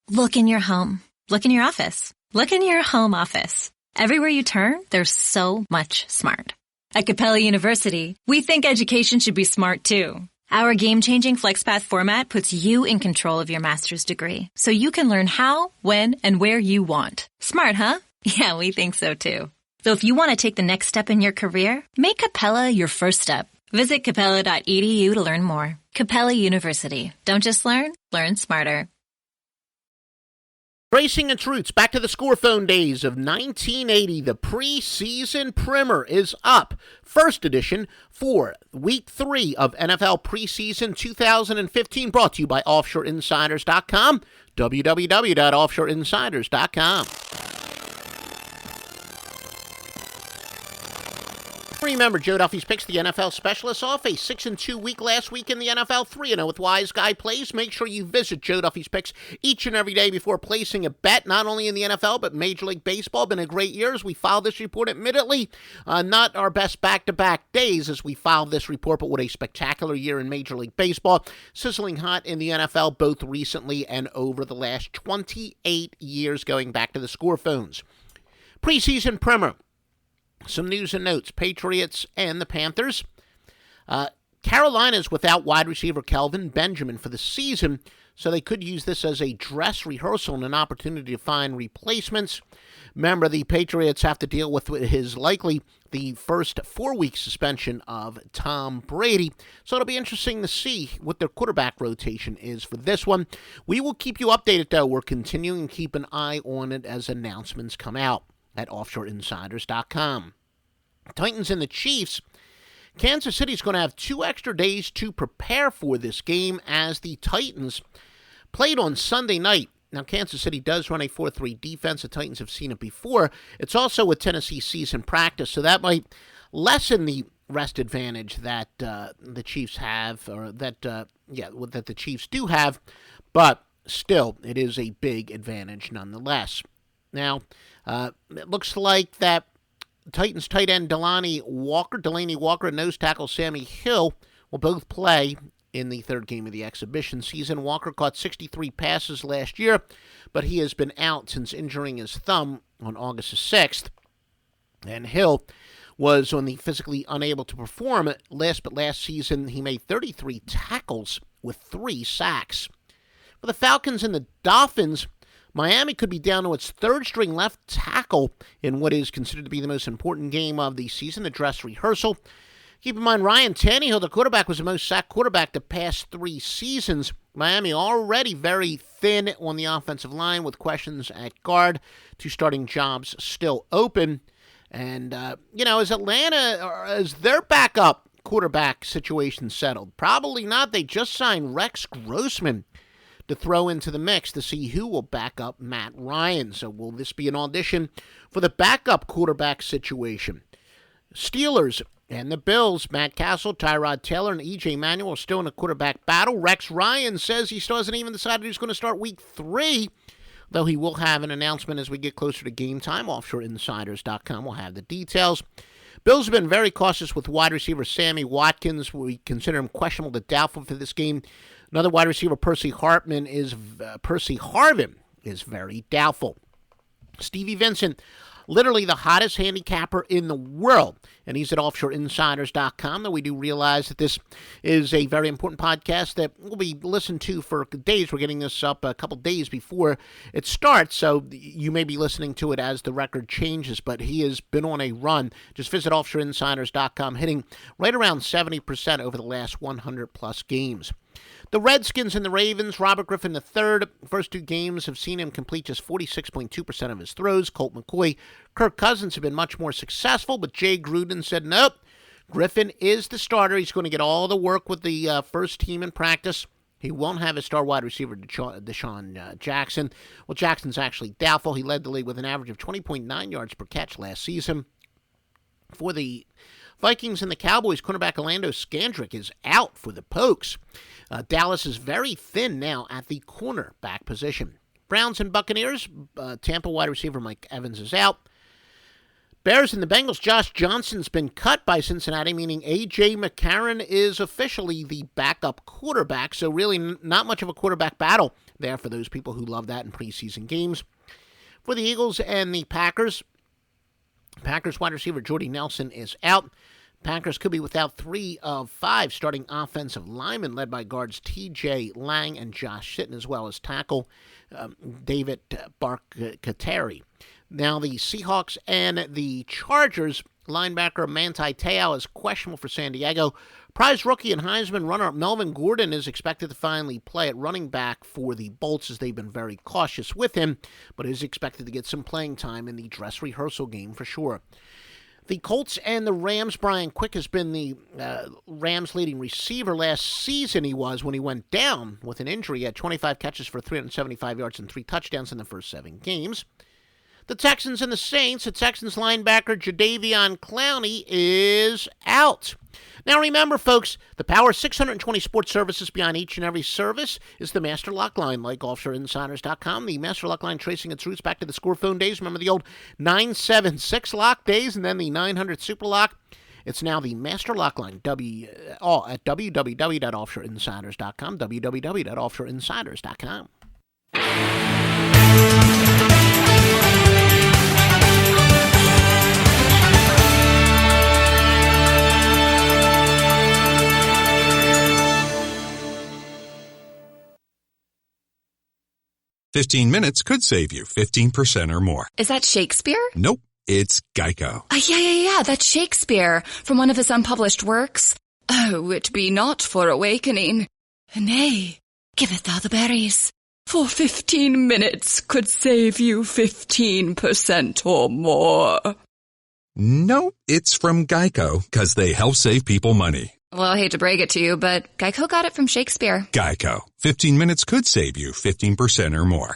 Look in your home. Look in your office. Look in your home office. Everywhere you turn, there's so much smart. At Capella University, we think education should be smart too. Our game-changing FlexPath format puts you in control of your master's degree, so you can learn how, when, and where you want. Smart, huh? Yeah, we think so too. So if you want to take the next step in your career, make Capella your first step. Visit capella.edu to learn more. Capella University. Don't just learn smarter. Tracing its roots back to the scorephone days of 1980, the preseason primer is up. First edition for Week 3 of NFL Preseason 2015, brought to you by OffshoreInsiders.com, www.offshoreinsiders.com. Remember, Joe Duffy's Picks, the NFL specialist, off a 6-2 week last week in the NFL, 3-0 with Wise Guy Plays. Make sure you visit Joe Duffy's Picks each and every day before placing a bet, not only in the NFL, but Major League Baseball. Been a great year as we filed this report, admittedly. Not our best back-to-back days as we filed this report, but what a spectacular year in Major League Baseball. Sizzling hot in the NFL, both recently and over the last 28 years, going back to the score phones. Preseason primer. Some news and notes. Patriots and the Panthers. Carolina's without wide receiver Kelvin Benjamin for the season, so they could use this as a dress rehearsal and an opportunity to find replacements. Remember, the Patriots have to deal with his likely the first 4-week suspension of Tom Brady, so it'll be interesting to see what their quarterback rotation is for this one. We will keep you updated, though. We're continuing to keep an eye on it as announcements come out at OffshoreInsiders.com. Titans and the Chiefs. Kansas City's going to have 2 extra days to prepare for this game as the Titans played on Sunday night. Now, Kansas City does run a 4-3 defense. The Titans have seen it before. It's also a Tennessee season practice, so that might lessen the rest advantage that the Chiefs have, or that the Chiefs do have, but still, it is a big advantage nonetheless. Now, it looks like that Titans tight end Delaney Walker, and nose tackle Sammy Hill will both play in the third game of the exhibition season. Walker caught 63 passes last year, but he has been out since injuring his thumb on August 6th. And Hill was on the physically unable to perform last season. He made 33 tackles with 3 sacks. For the Falcons and the Dolphins, Miami could be down to its third-string left tackle in what is considered to be the most important game of the season, the dress rehearsal. Keep in mind, Ryan Tannehill, the quarterback, was the most sacked quarterback the past 3 seasons. Miami already very thin on the offensive line with questions at guard, 2 starting jobs still open. And, is Atlanta, or is their backup quarterback situation settled? Probably not. They just signed Rex Grossman to throw into the mix to see who will back up Matt Ryan. So will this be an audition for the backup quarterback situation? Steelers and the Bills, Matt Castle, Tyrod Taylor, and E.J. Manuel are still in a quarterback battle. Rex Ryan says he still hasn't even decided who's going to start Week 3, though he will have an announcement as we get closer to game time. OffshoreInsiders.com will have the details. Bills have been very cautious with wide receiver Sammy Watkins. We consider him questionable to doubtful for this game. Another wide receiver, Percy Harvin, is very doubtful. Stevie Vincent, literally the hottest handicapper in the world, and he's at OffshoreInsiders.com. Though we do realize that this is a very important podcast that will be listened to for days. We're getting this up a couple days before it starts, so you may be listening to it as the record changes, but he has been on a run. Just visit OffshoreInsiders.com, hitting right around 70% over the last 100-plus games. The Redskins and the Ravens, Robert Griffin III, first 2 games have seen him complete just 46.2% of his throws. Colt McCoy, Kirk Cousins have been much more successful, but Jay Gruden said, nope, Griffin is the starter. He's going to get all the work with the first team in practice. He won't have his star wide receiver, Deshaun Jackson. Well, Jackson's actually doubtful. He led the league with an average of 20.9 yards per catch last season. For the Vikings and the Cowboys, cornerback Orlando Scandrick is out for the Pokes. Dallas is very thin now at the cornerback position. Browns and Buccaneers, Tampa wide receiver Mike Evans is out. Bears and the Bengals, Josh Johnson's been cut by Cincinnati, meaning A.J. McCarron is officially the backup quarterback, so really not much of a quarterback battle there for those people who love that in preseason games. For the Eagles and the Packers wide receiver Jordy Nelson is out. Packers could be without 3 of 5 starting offensive linemen, led by guards T.J. Lang and Josh Sitton, as well as tackle David Barkateri. Now, the Seahawks and the Chargers, linebacker Manti Te'o is questionable for San Diego. Prize rookie and Heisman runner Melvin Gordon is expected to finally play at running back for the Bolts, as they've been very cautious with him, but is expected to get some playing time in the dress rehearsal game for sure. The Colts and the Rams, Brian Quick has been the Rams' leading receiver. Last season he was, when he went down with an injury. He had 25 catches for 375 yards and 3 touchdowns in the first 7 games. The Texans and the Saints, the Texans linebacker Jadeveon Clowney is out. Now remember, folks, the power of 620 sports services behind each and every service is the Master Lock Line, like OffshoreInsiders.com. The Master Lock Line tracing its roots back to the score phone days. Remember the old 976 lock days and then the 900 Super Lock? It's now the Master Lock Line at www.offshoreinsiders.com, www.offshoreinsiders.com. 15 minutes could save you 15% or more. Is that Shakespeare? Nope, it's Geico. Yeah, that's Shakespeare from one of his unpublished works. Oh, it be not for awakening. Nay, giveth thou the berries. For 15 minutes could save you 15% or more. No, it's from Geico, because they help save people money. Well, I hate to break it to you, but Geico got it from Shakespeare. Geico. 15 minutes could save you 15% or more.